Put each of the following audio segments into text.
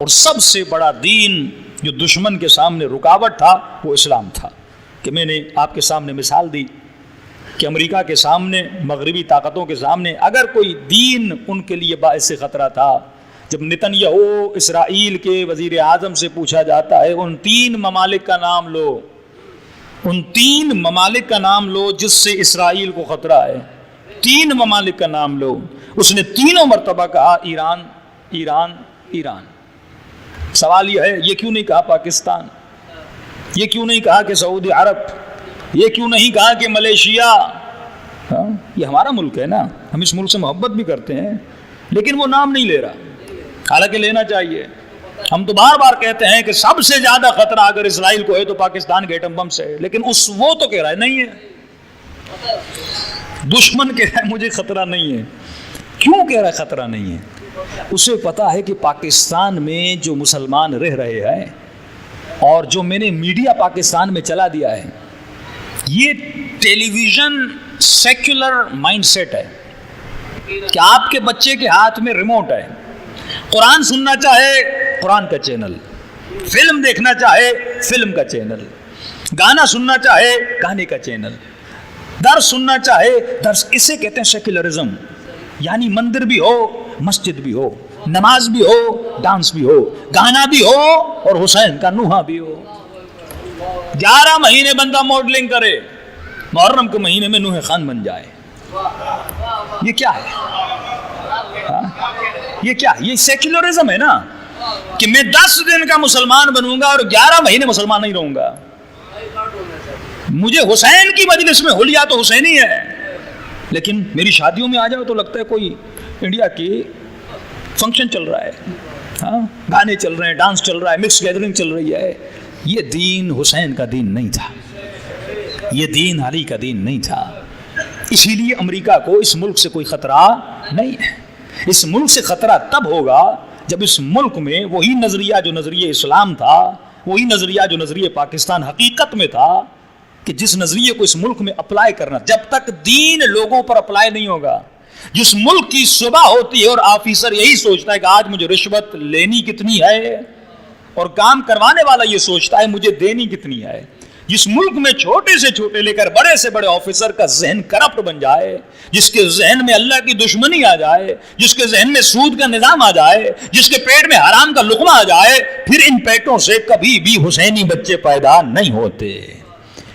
اور سب سے بڑا دین جو دشمن کے سامنے رکاوٹ تھا وہ اسلام تھا. کہ میں نے آپ کے سامنے مثال دی کہ امریکہ کے سامنے، مغربی طاقتوں کے سامنے اگر کوئی دین ان کے لیے باعث خطرہ تھا، جب نتنیاہو اسرائیل کے وزیر اعظم سے پوچھا جاتا ہے ان 3 ممالک کا نام لو، ان 3 ممالک کا نام لو جس سے اسرائیل کو خطرہ ہے، 3 ممالک کا نام لو، اس نے تینوں مرتبہ کہا ایران ایران ایران. سوال یہ ہے، یہ کیوں نہیں کہا پاکستان؟ یہ کیوں نہیں کہا کہ سعودی عرب؟ یہ کیوں نہیں کہا کہ ملیشیا؟ یہ ہمارا ملک ہے نا، ہم اس ملک سے محبت بھی کرتے ہیں، لیکن وہ نام نہیں لے رہا، حالانکہ لینا چاہیے. ہم تو بار بار کہتے ہیں کہ سب سے زیادہ خطرہ اگر اسرائیل کو ہے تو پاکستان کے ایٹم بم سے ہے، لیکن وہ تو کہہ رہا ہے نہیں ہے. دشمن کہہ رہا ہے مجھے خطرہ نہیں ہے. کیوں کہہ رہا ہے خطرہ نہیں ہے؟ اسے پتا ہے کہ پاکستان میں جو مسلمان رہ رہے ہیں اور جو میں نے میڈیا پاکستان میں چلا دیا ہے، یہ ٹیلی ویژن سیکولر مائنڈ سیٹ ہے کہ آپ کے بچے کے ہاتھ میں ریموٹ ہے، قرآن سننا چاہے قرآن کا چینل، فلم دیکھنا چاہے فلم کا چینل، گانا سننا چاہے گانے کا چینل، درس سننا چاہے درس. اسے کہتے ہیں سیکولرزم. یعنی مندر بھی ہو، مسجد بھی ہو، نماز بھی ہو، ڈانس بھی ہو، گانا بھی ہو اور حسین کا نوحہ بھی ہو. 11 مہینے بندہ ماڈلنگ کرے، محرم کے مہینے میں نوح خان بن جائے. یہ کیا ہے؟ یہ کیا ہے؟ یہ سیکولرزم ہے نا، کہ میں 10 دن کا مسلمان بنوں گا اور 11 مہینے مسلمان نہیں رہوں گا. مجھے حسین کی مجلس میں حلیہ تو حسینی ہے، لیکن میری شادیوں میں آ جاؤ تو لگتا ہے کوئی انڈیا کی فنکشن چل رہا ہے، گانے چل رہے ہیں، ڈانس چل رہا ہے، مکس گیدرنگ چل رہی ہے. یہ دین حسین کا دین نہیں تھا، یہ دین علی کا دین نہیں تھا. اسی لیے امریکہ کو اس ملک سے کوئی خطرہ نہیں ہے. اس ملک سے خطرہ تب ہوگا جب اس ملک میں وہی نظریہ جو نظریہ اسلام تھا، وہی نظریہ جو نظریہ پاکستان حقیقت میں تھا، کہ جس نظریے کو اس ملک میں اپلائی کرنا، جب تک دین لوگوں پر اپلائی نہیں ہوگا. جس ملک کی صبح ہوتی ہے اور آفیسر یہی سوچتا ہے کہ آج مجھے رشوت لینی کتنی ہے، اور کام کروانے والا یہ سوچتا ہے مجھے دینی کتنی ہے. جس ملک میں چھوٹے سے چھوٹے لے کر بڑے سے بڑے آفیسر کا ذہن کرپٹ بن جائے، جس کے ذہن میں اللہ کی دشمنی آ جائے، جس کے ذہن میں سود کا نظام آ جائے، جس کے پیٹ میں حرام کا لقمہ آ جائے، پھر ان پیٹوں سے کبھی بھی حسینی بچے پیدا نہیں ہوتے.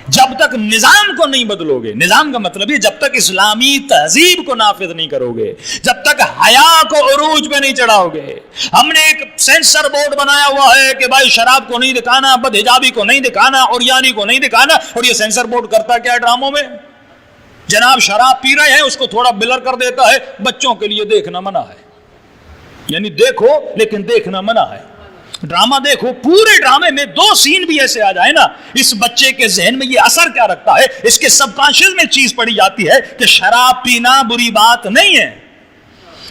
جب تک نظام کو نہیں بدلو گے، نظام کا مطلب یہ جب تک اسلامی تہذیب کو نافذ نہیں کرو گے، جب تک حیا کو عروج پہ نہیں چڑھاؤ گے. ہم نے ایک سینسر بورڈ بنایا ہوا ہے کہ بھائی شراب کو نہیں دکھانا، بد حجابی کو نہیں دکھانا، اوریانی کو نہیں دکھانا. اور یہ سینسر بورڈ کرتا کیا ہے ڈراموں میں؟ جناب شراب پی رہے ہیں اس کو تھوڑا بلر کر دیتا ہے، بچوں کے لیے دیکھنا منع ہے. یعنی دیکھو لیکن دیکھنا منع ہے. ڈرامہ دیکھو، پورے ڈرامے میں 2 سین بھی ایسے آ جائے نا، اس بچے کے ذہن میں یہ اثر کیا رکھتا ہے، اس کے سب کانشیس میں چیز پڑی جاتی ہے کہ شراب پینا بری بات نہیں ہے.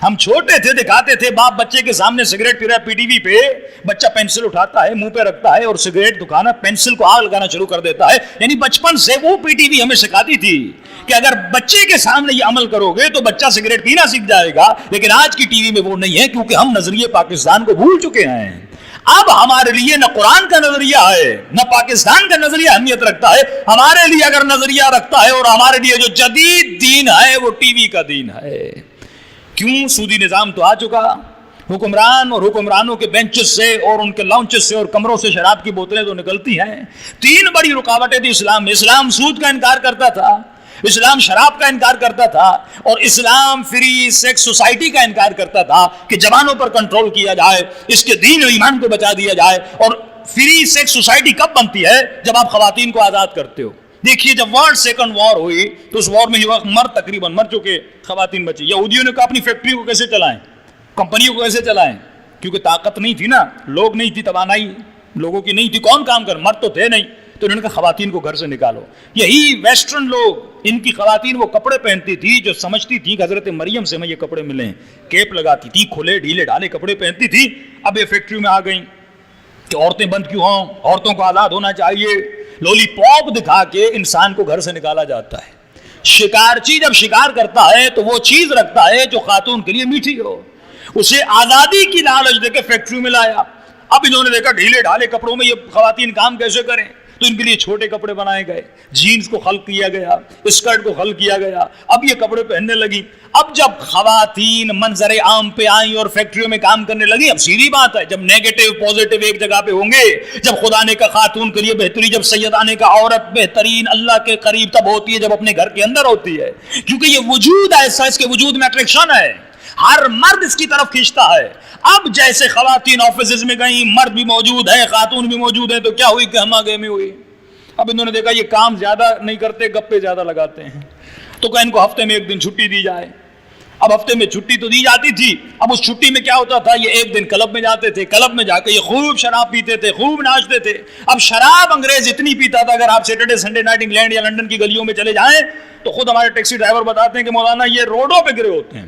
ہم چھوٹے تھے دکھاتے تھے باپ بچے کے سامنے سگریٹ پی رہا ہے، پی ٹی وی پہ بچہ پینسل اٹھاتا ہے، منہ پہ رکھتا ہے اور سگریٹ دکھانا، پینسل کو آگ لگانا شروع کر دیتا ہے. یعنی بچپن سے وہ پی ٹی وی ہمیں سکھاتی تھی کہ اگر بچے کے سامنے یہ عمل کرو گے تو بچہ سگریٹ پینا سیکھ جائے گا. لیکن آج کی ٹی وی میں وہ نہیں ہے، کیونکہ ہم نظریے پاکستان کو بھول چکے ہیں. اب ہمارے لیے نہ قرآن کا نظریہ ہے نہ پاکستان کا نظریہ اہمیت رکھتا ہے. ہمارے لیے اگر نظریہ رکھتا ہے اور ہمارے لیے جو جدید دین ہے وہ ٹی وی کا دین ہے. کیوں؟ سودی نظام تو آ چکا، حکمران اور حکمرانوں کے بینچز سے اور ان کے لاؤنچز سے اور کمروں سے شراب کی بوتلیں تو نکلتی ہیں. 3 بڑی رکاوٹیں تھی اسلام میں. اسلام سود کا انکار کرتا تھا، اسلام شراب کا انکار کرتا تھا، اور اسلام فری سیکس سوسائٹی کا انکار کرتا تھا کہ جوانوں پر کنٹرول کیا جائے، اس کے دین و ایمان کو بچا دیا جائے. اور فری سیکس سوسائٹی کب بنتی ہے؟ جب آپ خواتین کو آزاد کرتے ہو. دیکھیے جب ورلڈ سیکنڈ وار ہوئی تو اس وار میں یہ وقت تقریباً مر چکے خواتین بچے. یہودیوں نے کہا اپنی فیکٹری کو کیسے چلائیں، کمپنیوں کو کیسے چلائیں، کیونکہ طاقت نہیں تھی نا، لوگ نہیں تھی، توانائی لوگوں کی نہیں تھی، کون کام کر، مرد تو تھے نہیں. تو انہوں نے کہا خواتین کو گھر سے نکالو. یہی ویسٹرن لوگ، ان کی خواتین وہ کپڑے پہنتی تھی جو سمجھتی تھی کہ حضرت مریم سے میں یہ کپڑے ملیں، کیپ لگاتی تھی، کھلے ڈھیلے ڈھالے کپڑے پہنتی تھی. اب یہ فیکٹری میں آ گئیں کہ عورتیں بند کیوں ہوں، عورتوں کو آزاد ہونا چاہیے. لولی پاپ دکھا کے انسان کو گھر سے نکالا جاتا ہے. شکارچی جب شکار کرتا ہے تو وہ چیز رکھتا ہے جو خاتون کے لیے میٹھی ہو. اسے آزادی کی لالچ دے کے فیکٹری میں لایا. اب انہوں نے دیکھا ڈھیلے ڈھالے کپڑوں میں یہ خواتین کام کیسے کریں, تو ان کے لیے چھوٹے کپڑے بنائے گئے, جینز کو خلق کیا گیا, اسکرٹ کو خلق کیا گیا. اب یہ کپڑے پہننے لگی. اب جب خواتین منظر عام پہ آئیں اور فیکٹریوں میں کام کرنے لگی, اب سیدھی بات ہے جب نیگیٹو پوزیٹو ایک جگہ پہ ہوں گے, جب خدا نے کہا خاتون کے لیے بہتری, جب سیدانے کا عورت بہترین اللہ کے قریب تب ہوتی ہے جب اپنے گھر کے اندر ہوتی ہے, کیونکہ یہ وجود ایسا, اس کے وجود میں اٹریکشن ہے, ہر مرد اس کی طرف کھینچتا ہے. اب جیسے خواتین آفیسز میں گئیں, مرد بھی موجود ہے, خاتون بھی موجود ہے, تو کیا ہوئی, گہما گہمی ہوئی. اب انہوں نے دیکھا یہ کام زیادہ نہیں کرتے, گپے زیادہ لگاتے ہیں, تو کہ ان کو ہفتے میں ایک دن چھٹی دی جائے. اب ہفتے میں چھٹی تو دی جاتی تھی. اب اس چھٹی میں کیا ہوتا تھا, یہ ایک دن کلب میں جاتے تھے, کلب میں جا کے یہ خوب شراب پیتے تھے, خوب ناچتے تھے. اب شراب انگریز اتنی پیتا تھا, اگر آپ سیٹرڈے سنڈے نائٹ انگلینڈ یا لندن کی گلیوں میں چلے جائیں تو خود ہمارے ٹیکسی ڈرائیور بتاتے ہیں کہ مولانا یہ روڈوں پہ گرے ہوتے ہیں,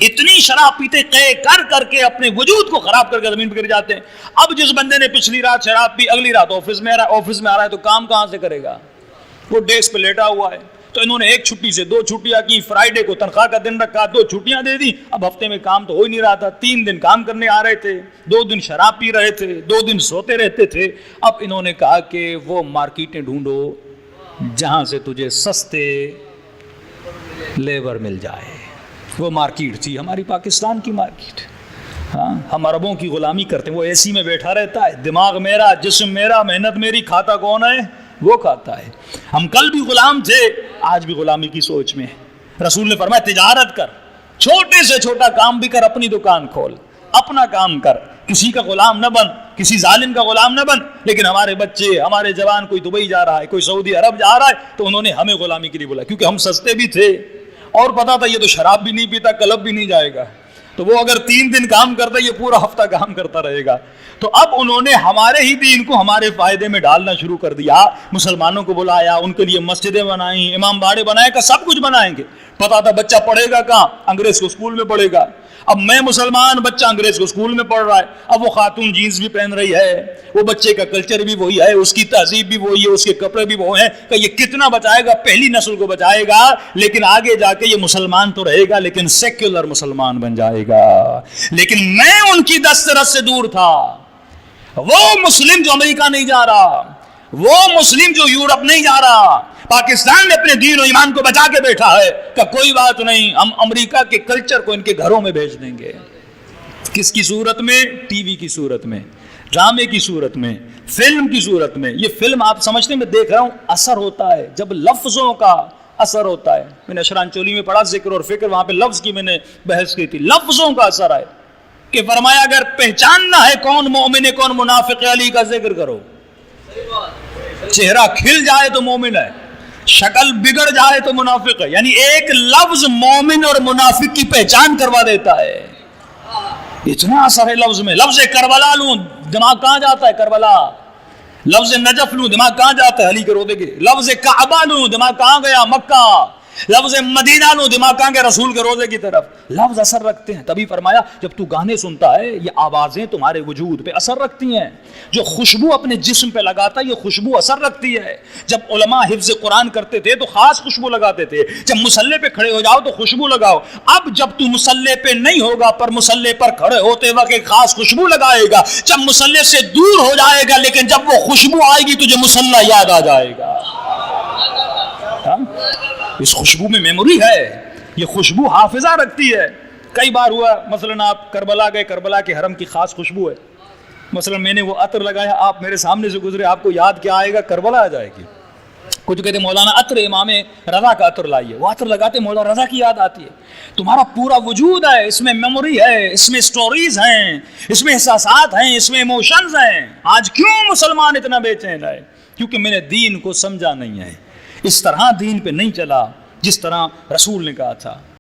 اتنی شراب پیتے کر کر کے اپنے وجود کو خراب کر کے زمین پہ گر جاتے ہیں. اب جس بندے نے پچھلی رات شراب پی, اگلی رات آفس میں آ رہا ہے, تو کام کہاں سے کرے گا, وہ ڈیسک پہ لیٹا ہوا ہے. تو انہوں نے ایک چھٹی سے 2 چھٹیاں کی, فرائیڈے کو تنخواہ کا دن رکھا, 2 چھٹیاں دے دی. اب ہفتے میں کام تو ہو ہی نہیں رہا تھا, 3 دن کام کرنے آ رہے تھے, 2 دن شراب پی رہے تھے, 2 دن سوتے رہتے تھے. اب انہوں نے کہا کہ وہ مارکیٹیں ڈھونڈو جہاں سے تجھے سستے لیبر مل جائے. وہ مارکیٹ تھی ہماری پاکستان کی مارکیٹ. ہاں, ہم عربوں کی غلامی کرتے ہیں. وہ اے سی میں بیٹھا رہتا ہے, دماغ میرا, جسم میرا, محنت میری, کھاتا کون ہے, وہ کھاتا ہے. ہم کل بھی غلام تھے, آج بھی غلامی کی سوچ میں. رسول نے فرمایا تجارت کر, چھوٹے سے چھوٹا کام بھی کر, اپنی دکان کھول, اپنا کام کر, کسی کا غلام نہ بن, کسی ظالم کا غلام نہ بن. لیکن ہمارے بچے, ہمارے جوان, کوئی دبئی جا رہا ہے, کوئی سعودی عرب جا رہا ہے, تو انہوں نے ہمیں غلامی کے لیے بولا, کیونکہ ہم سستے بھی تھے اور پتا تھا یہ تو شراب بھی نہیں پیتا, کلب بھی نہیں جائے گا, تو وہ اگر 3 دن کام کرتا یہ پورا ہفتہ کام کرتا رہے گا. تو اب انہوں نے ہمارے ہی دین کو ہمارے فائدے میں ڈالنا شروع کر دیا. مسلمانوں کو بلایا, ان کے لیے مسجدیں بنائیں, امام باڑے بنائے, کا سب کچھ بنائیں گے. پتا تھا بچہ پڑھے گا کہاں, انگریز کو اسکول میں پڑھے گا. اب میں مسلمان, بچہ انگریز کو اسکول میں پڑھ رہا ہے. اب وہ خاتون جینز بھی پہن رہی ہے, وہ بچے کا کلچر بھی وہی ہے, اس کی تہذیب بھی وہی ہے, اس کے کپڑے بھی وہ ہیں. کہ یہ کتنا بچائے گا, پہلی نسل کو بچائے گا, لیکن آگے جا کے یہ مسلمان تو رہے گا لیکن سیکولر مسلمان بن جائے گا. لیکن میں ان کی دسترس سے دور تھا. وہ مسلم جو امریکہ نہیں جا رہا, وہ مسلم جو یورپ نہیں جا رہا, پاکستان نے اپنے دین و ایمان کو بچا کے بیٹھا ہے کہ کوئی بات نہیں, ہم امریکہ کے کلچر کو ان کے گھروں میں بھیج دیں گے. کس کی صورت میں, ٹی وی کی صورت میں, ڈرامے کی صورت میں, فلم کی صورت میں. یہ فلم آپ سمجھتے ہیں, میں دیکھ رہا ہوں, اثر ہوتا ہے جب لفظوں کا اثر ہوتا ہے. میں نے اشران چولی میں پڑھا ذکر اور فکر, وہاں پہ لفظ کی میں نے بحث کی تھی. لفظوں کا اثر ہے کہ فرمایا اگر پہچاننا ہے کون مومن ہے کون منافق ہے, علی کا ذکر کرو. چہرہ کھل جائے تو مومن ہے, شکل بگڑ جائے تو منافق ہے. یعنی ایک لفظ مومن اور منافق کی پہچان کروا دیتا ہے. اتنا اثر ہے لفظ میں. لفظ کربلا لوں, دماغ کہاں جاتا ہے, کربلا. لفظ نجف لوں, دماغ کہاں جاتا ہے, علی کے روضے کے. لفظ کعبہ لوں, دماغ کہاں گیا, مکہ. لفظ مدینہ لوں, دماغ کہاں گیا, رسول کے روضے کی طرف. لفظ اثر رکھتے ہیں. تبھی فرمایا جب تو گانے سنتا ہے, یہ آوازیں تمہارے وجود پہ اثر رکھتی ہیں. جو خوشبو اپنے جسم پہ لگاتا ہے, یہ خوشبو اثر رکھتی ہے. جب علماء حفظ قرآن کرتے تھے تو خاص خوشبو لگاتے تھے. جب مصلے پہ کھڑے ہو جاؤ تو خوشبو لگاؤ. اب جب تو مصلے پہ نہیں ہوگا پر مصلے پر کھڑے ہوتے وقت ایک خاص خوشبو لگائے گا. جب مصلے سے دور ہو جائے گا, لیکن جب وہ خوشبو آئے گی تجھے مصلہ یاد آ جائے گا. اس خوشبو میں میموری ہے, یہ خوشبو حافظہ رکھتی ہے. کئی بار ہوا, مثلا آپ کربلا گئے, کربلا کے حرم کی خاص خوشبو ہے. مثلا میں نے وہ عطر لگایا, آپ میرے سامنے سے گزرے, آپ کو یاد کیا آئے گا, کربلا آ جائے گی. کچھ کہتے مولانا عطر امام رضا کا عطر لائیے, وہ عطر لگاتے مولانا رضا کی یاد آتی ہے. تمہارا پورا وجود ہے, اس میں میموری ہے, اس میں سٹوریز ہیں, اس میں احساسات ہیں, اس میں ایموشنز ہیں. آج کیوں مسلمان اتنا بے چین ہے, کیونکہ میں نے دین کو سمجھا نہیں ہے. اس طرح دین پہ نہیں چلا جس طرح رسول نے کہا تھا.